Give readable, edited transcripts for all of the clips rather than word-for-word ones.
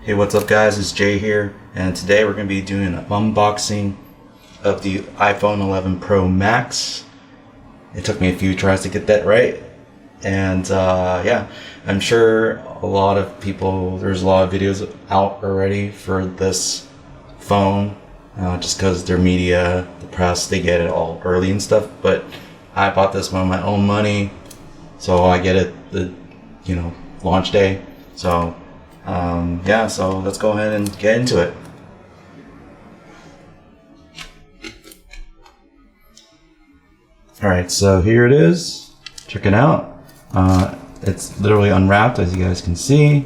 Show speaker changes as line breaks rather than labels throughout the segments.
Hey, what's up guys, it's Jay here, and today we're going to be doing an unboxing of the iPhone 11 Pro Max. It took me a few tries to get that right, and yeah, I'm sure a lot of people, there's a lot of videos out already for this phone, just because their media, the press, they get it all early and stuff, but I bought this one with my own money, so I get it the, launch day, so yeah, so let's go ahead and get into it. Alright, so here it is. Check it out. It's literally unwrapped, as you guys can see.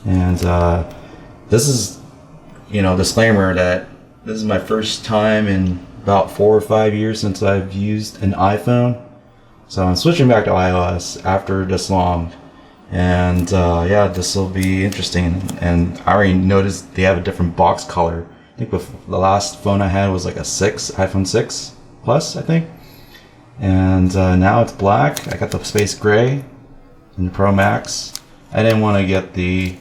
And this is, disclaimer that this is my first time in about 4 or 5 years since I've used an iPhone. So I'm switching back to iOS after this long. And yeah, this will be interesting. And I already noticed they have a different box color. I think the last phone I had was like a iPhone 6 Plus, I think. And now it's black. I got the space gray in the Pro Max. I didn't want to get the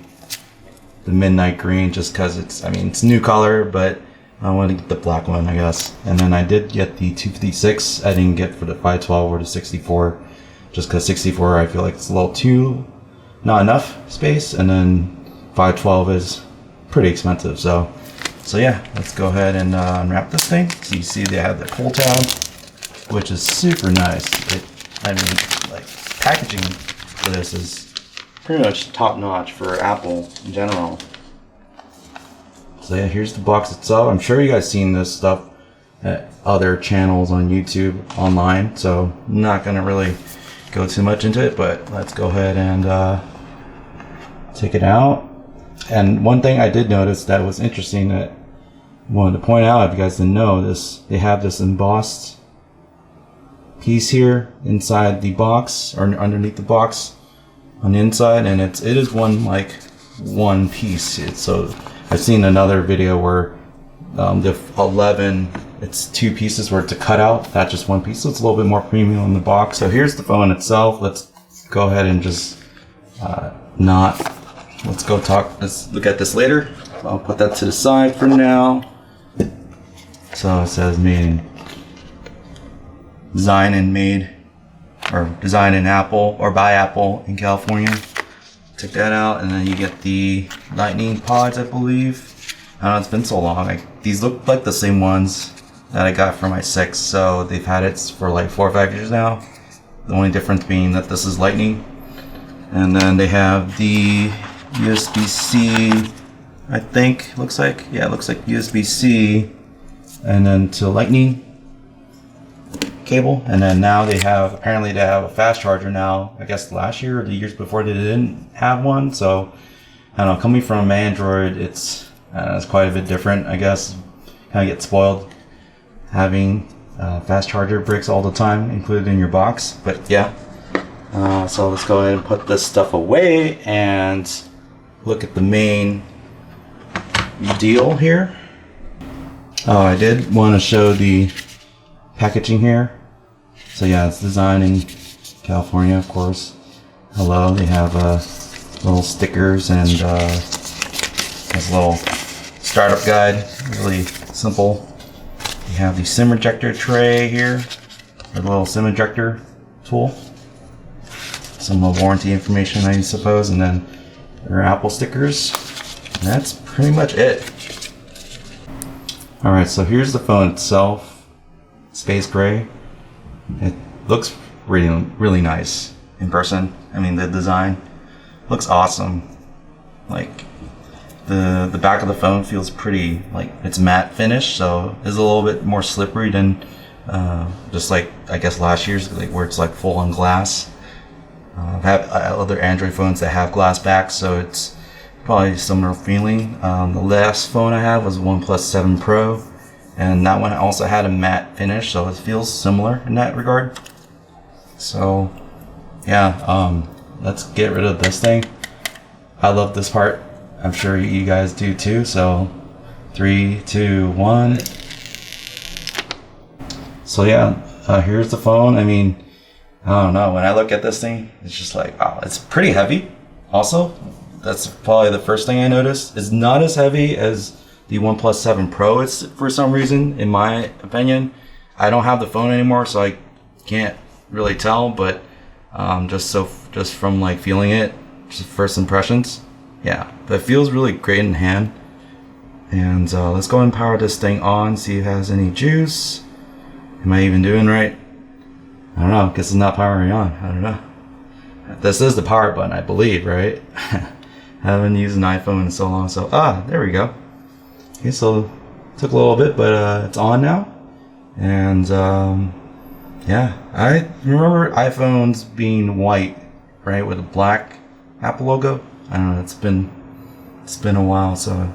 midnight green just because it's a new color, but I wanted to get the black one, I guess. And then I did get the 256. I didn't get for the 512 or the 64, just because 64 I feel like it's a little not enough space, and then 512 is pretty expensive. So yeah, let's go ahead and unwrap this thing. So you see they have the pull tab, which is super nice. Packaging for this is pretty much top notch for Apple in general. So yeah, here's the box itself. I'm sure you guys seen this stuff at other channels on YouTube online, so I'm not gonna really go too much into it, but let's go ahead and take it out. And one thing I did notice that was interesting that I wanted to point out, if you guys didn't know this, they have this embossed piece here inside the box, or underneath the box on the inside, and it is one piece. So I've seen another video where the 11, it's two pieces where it's a cutout, that's just one piece, so it's a little bit more premium in the box. So here's the phone itself. Let's go ahead and just let's look at this later. I'll put that to the side for now. So it says designed in Apple, or by Apple in California. Took that out, and then you get the lightning pods, I believe. I don't know, it's been so long. These look like the same ones that I got for my 6, so they've had it for like 4 or 5 years now. The only difference being that this is lightning. And then they have the USB-C, I think, it looks like USB-C, and then to lightning cable. And then now apparently they have a fast charger now. I guess last year or the years before they didn't have one, so I don't know, coming from Android, it's quite a bit different, I guess. Kind of get spoiled having fast charger bricks all the time included in your box, but yeah. So let's go ahead and put this stuff away and look at the main deal here. Oh, I did want to show the packaging here. So yeah, it's designed in California, of course. Hello, they have little stickers and this little startup guide, really simple. You have the SIM ejector tray here, or the little SIM ejector tool. Some warranty information, I suppose, and then there are Apple stickers. And that's pretty much it. Alright, so here's the phone itself. Space gray. It looks really, really nice in person. The design looks awesome. Like the back of the phone feels pretty, it's matte finish, so it's a little bit more slippery than just like I guess last year's, where it's like full on glass. I've had other Android phones that have glass backs, so it's probably similar feeling. The last phone I had was OnePlus 7 Pro, and that one also had a matte finish, so it feels similar in that regard. So yeah, let's get rid of this thing. I love this part. I'm sure you guys do too. So 3, 2, 1. So yeah, here's the phone. I don't know, when I look at this thing, it's just like, wow, it's pretty heavy. Also, That's probably the first thing I noticed. It's not as heavy as the OnePlus 7 Pro. It's for some reason, in my opinion. I don't have the phone anymore, so I can't really tell. But just from like feeling it, just first impressions, yeah. But it feels really great in hand. And let's go ahead and power this thing on. See if it has any juice. Am I even doing right? I don't know. Guess it's not powering on. I don't know. This is the power button, I believe, right? I haven't used an iPhone in so long, so there we go. Okay, so it took a little bit, but it's on now. And yeah, I remember iPhones being white, right, with a black Apple logo. I don't know. It's been a while, so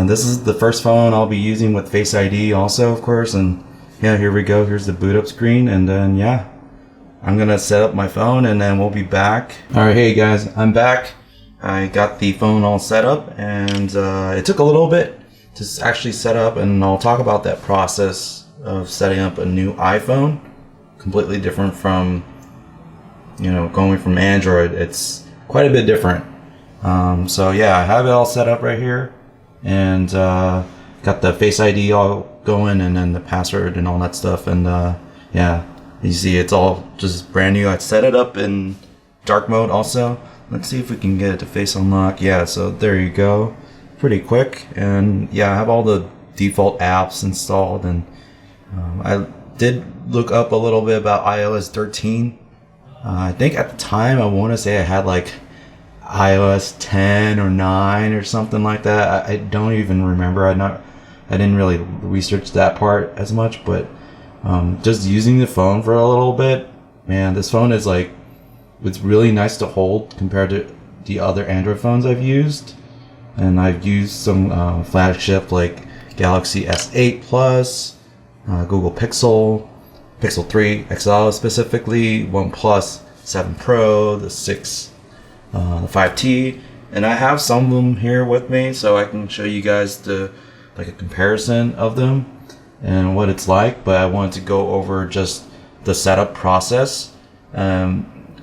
this is the first phone I'll be using with Face ID, also, of course. And yeah, here we go. Here's the boot up screen, and then yeah, I'm gonna set up my phone, and then we'll be back. All right, hey guys, I'm back. I got the phone all set up, and it took a little bit to actually set up, and I'll talk about that process of setting up a new iPhone. Completely different from, going from Android. It's quite a bit different. So yeah, I have it all set up right here, and got the Face ID all going, and then the password and all that stuff, and yeah, you see it's all just brand new. I set it up in dark mode also. Let's see if we can get it to face unlock. Yeah, so there you go. Pretty quick. And yeah, I have all the default apps installed, and I did look up a little bit about iOS 13. I think at the time I want to say I had like iOS 10 or 9 or something like that. I don't even remember. I didn't really research that part as much, but just using the phone for a little bit, man, this phone is like, it's really nice to hold compared to the other Android phones I've used. And I've used some flagship like Galaxy S8 Plus, Google Pixel 3 XL specifically, OnePlus 7 Pro, the 6, the 5T, and I have some of them here with me, so I can show you guys a comparison of them and what it's like. But I wanted to go over just the setup process.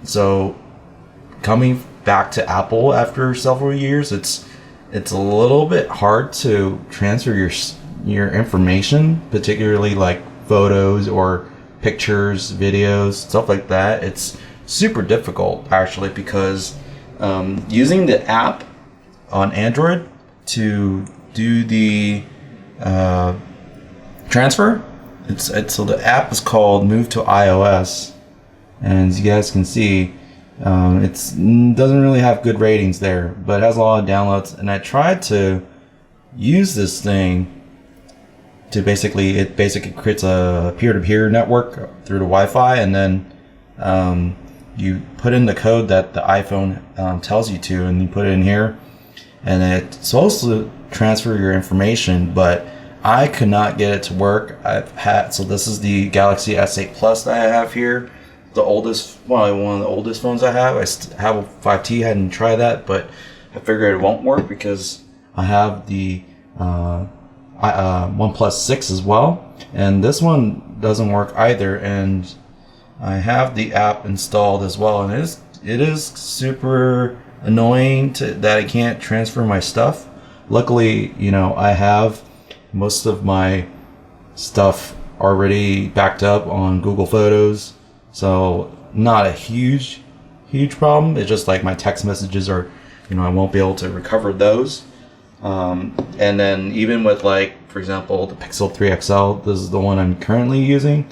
So coming back to Apple after several years, it's a little bit hard to transfer your information, particularly like photos or pictures, videos, stuff like that. It's super difficult actually, because using the app on Android to do the transfer, so the app is called Move to iOS. And as you guys can see, it doesn't really have good ratings there, but it has a lot of downloads. And I tried to use this thing to basically creates a peer-to-peer network through the Wi-Fi, and then you put in the code that the iPhone tells you to, and you put it in here, and it's supposed to transfer your information, but I could not get it to work. So this is the Galaxy S8 Plus that I have here. The oldest, probably one of the oldest phones I have. I have a 5T. I hadn't tried that, but I figured it won't work because I have the OnePlus 6 as well, and this one doesn't work either. And I have the app installed as well, and it is super annoying that I can't transfer my stuff. Luckily, I have most of my stuff already backed up on Google Photos. So not a huge problem. It's just like my text messages are, I won't be able to recover those. And then even with for example, the Pixel 3 XL, this is the one I'm currently using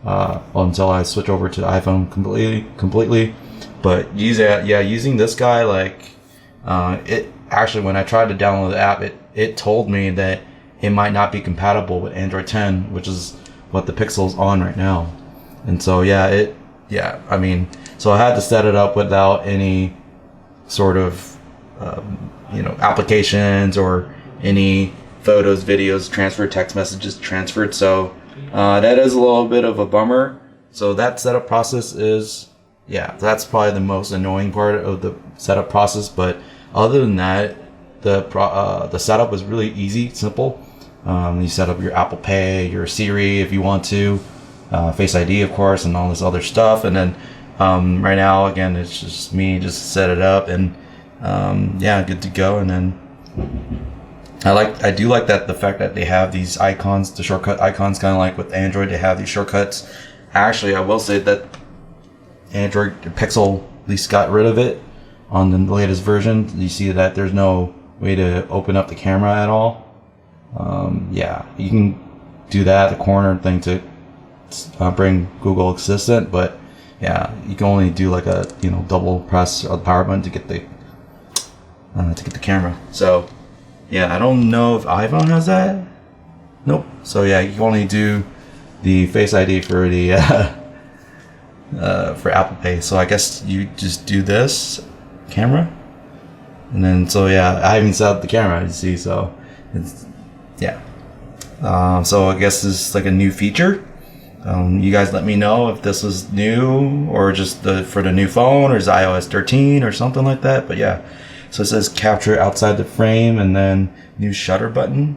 until I switch over to the iPhone completely. But using this guy, it actually, when I tried to download the app, it told me that it might not be compatible with Android 10, which is what the Pixel's on right now. And so so I had to set it up without any sort of applications or any photos, videos transferred, text messages transferred. So that is a little bit of a bummer. So that setup process is, that's probably the most annoying part of the setup process. But other than that, the setup was really easy, simple. You set up your Apple Pay, your Siri if you want to. Face ID, of course, and all this other stuff. And then right now, again, it's just me just set it up, and yeah, good to go. And then I do like that the fact that they have these icons, the shortcut icons, kind of like with Android, they have these shortcuts. Actually, I will say that Android Pixel at least got rid of it on the latest version. You see that there's no way to open up the camera at all. Yeah, you can do that, the corner thing, to bring Google Assistant, but yeah, you can only do like a double press of the power button to get the camera. So yeah, I don't know if iPhone has that. Nope. So yeah, you can only do the Face ID for the for Apple Pay. So I guess you just do this camera, and then so yeah, I haven't set up the camera, you see. So it's yeah. So I guess this is like a new feature. You guys let me know if this is new or just for the new phone, or is iOS 13 or something like that. But yeah, so it says capture outside the frame, and then new shutter button.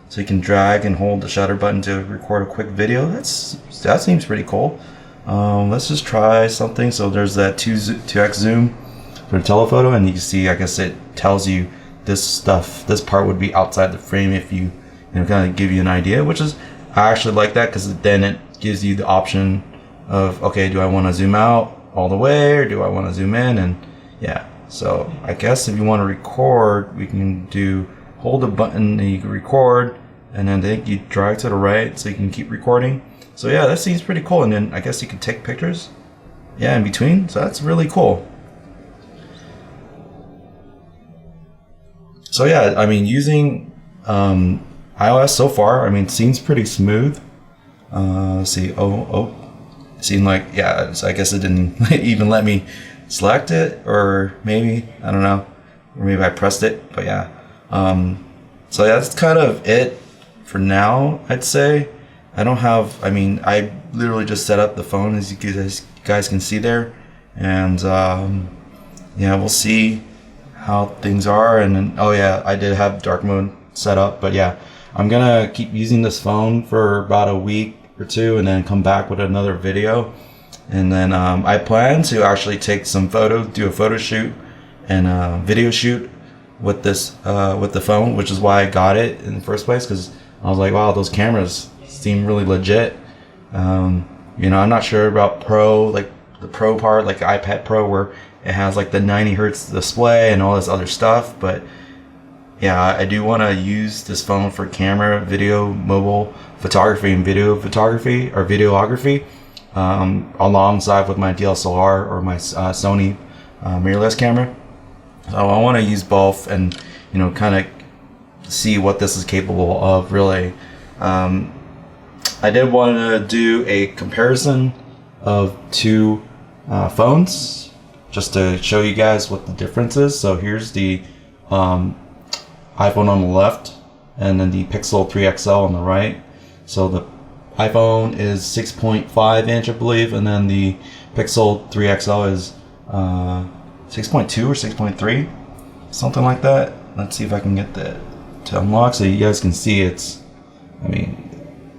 So you can drag and hold the shutter button to record a quick video. That seems pretty cool. Let's just try something. So there's that 2x zoom for the telephoto, and you can see, I guess it tells you this part would be outside the frame if you kind of give you an idea, which is, I actually like that, because then it gives you the option of, okay, do I want to zoom out all the way, or do I want to zoom in? And yeah, so I guess if you want to record, we can hold the button and you can record, and then I think you drag to the right so you can keep recording. So yeah, that seems pretty cool. And then I guess you can take pictures, yeah, in between. So that's really cool. So yeah, I mean, using iOS so far, I mean, seems pretty smooth. Let's see. It seemed like, yeah, so I guess it didn't even let me select it, or maybe, I don't know, or maybe I pressed it, but yeah. So yeah, that's kind of it for now, I'd say. I literally just set up the phone, as you guys can see there, and yeah, we'll see how things are. And then, oh yeah, I did have dark mode set up, but yeah, I'm gonna keep using this phone for about a week or two, and then come back with another video. And then I plan to actually take some photos, do a photo shoot and a video shoot with this with the phone, which is why I got it in the first place, because I was like, wow, those cameras seem really legit. I'm not sure about Pro, like the Pro part, like the iPad Pro, where it has like the 90 hertz display and all this other stuff, but yeah, I do want to use this phone for camera, video, mobile photography, and videography, alongside with my DSLR or my Sony mirrorless camera. So I want to use both, and kind of see what this is capable of, really. I did want to do a comparison of two phones, just to show you guys what the difference is. So here's the iPhone on the left, and then the Pixel 3 XL on the right. So the iPhone is 6.5 inch, I believe, and then the Pixel 3 XL is 6.2 or 6.3, something like that. Let's see if I can get that to unlock so you guys can see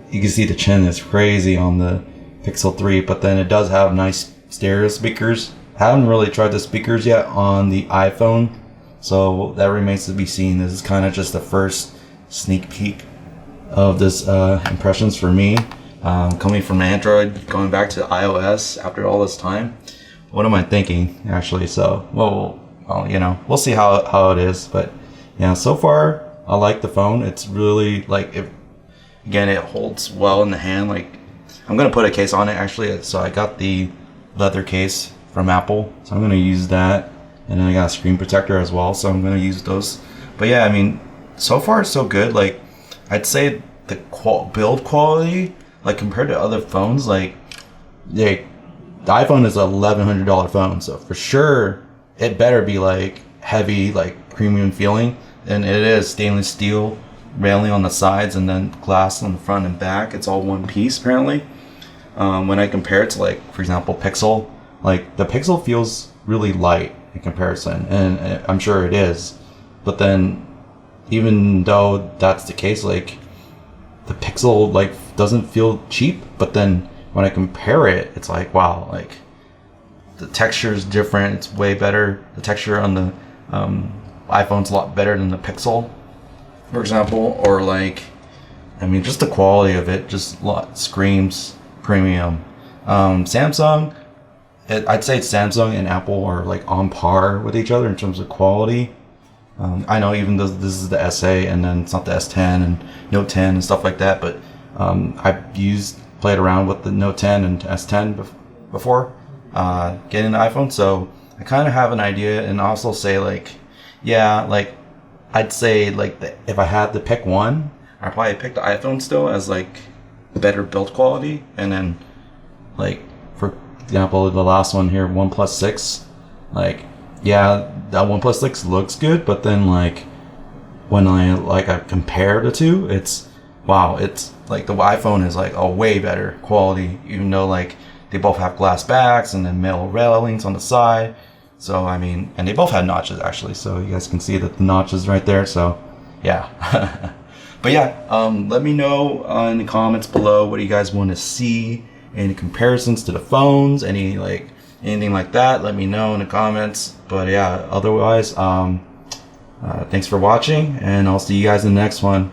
you can see the chin is crazy on the Pixel 3, but then it does have nice stereo speakers. I haven't really tried the speakers yet on the iPhone, so that remains to be seen. This is kind of just the first sneak peek of this impressions for me, coming from Android, going back to iOS after all this time. What am I thinking, actually? So, well, we'll see how it is. But yeah, so far I like the phone. It's really again, it holds well in the hand. Like, I'm gonna put a case on it, actually. So I got the leather case from Apple, so I'm gonna use that, and then I got a screen protector as well, so I'm gonna use those. But yeah, so far so good. Like, I'd say the build quality, like compared to other phones, the iPhone is a $1,100 phone, so for sure it better be like heavy, like premium feeling, and it is stainless steel railing on the sides, and then glass on the front and back. It's all one piece apparently. When I compare it to, for example, Pixel, the Pixel feels really light in comparison, and I'm sure it is, but then even though that's the case, the Pixel doesn't feel cheap. But then when I compare it, it's wow, the texture is different. It's way better. The texture on the iPhone's a lot better than the Pixel, for example, or like, I mean, just the quality of it just screams premium. Samsung, I'd say Samsung and Apple are like on par with each other in terms of quality. I know even though this is the SA and then it's not the S10 and Note 10 and stuff like that, but I've played around with the Note 10 and S10 before getting the iPhone, so I kind of have an idea. And also say like, yeah, like I'd say like if I had to pick one, I'd probably pick the iPhone still as like better build quality, and then like for example the last one here, OnePlus 6, like yeah, that OnePlus 6 looks good, but then like when I compare the two, it's wow, it's like the iPhone is like a way better quality, even though like they both have glass backs and then metal railings on the side. So I mean, and they both have notches actually, so you guys can see that the notches right there. So yeah. But yeah, let me know in the comments below what you guys want to see, any comparisons to the phones, anything like that. Let me know in the comments. But yeah, otherwise, thanks for watching, and I'll see you guys in the next one.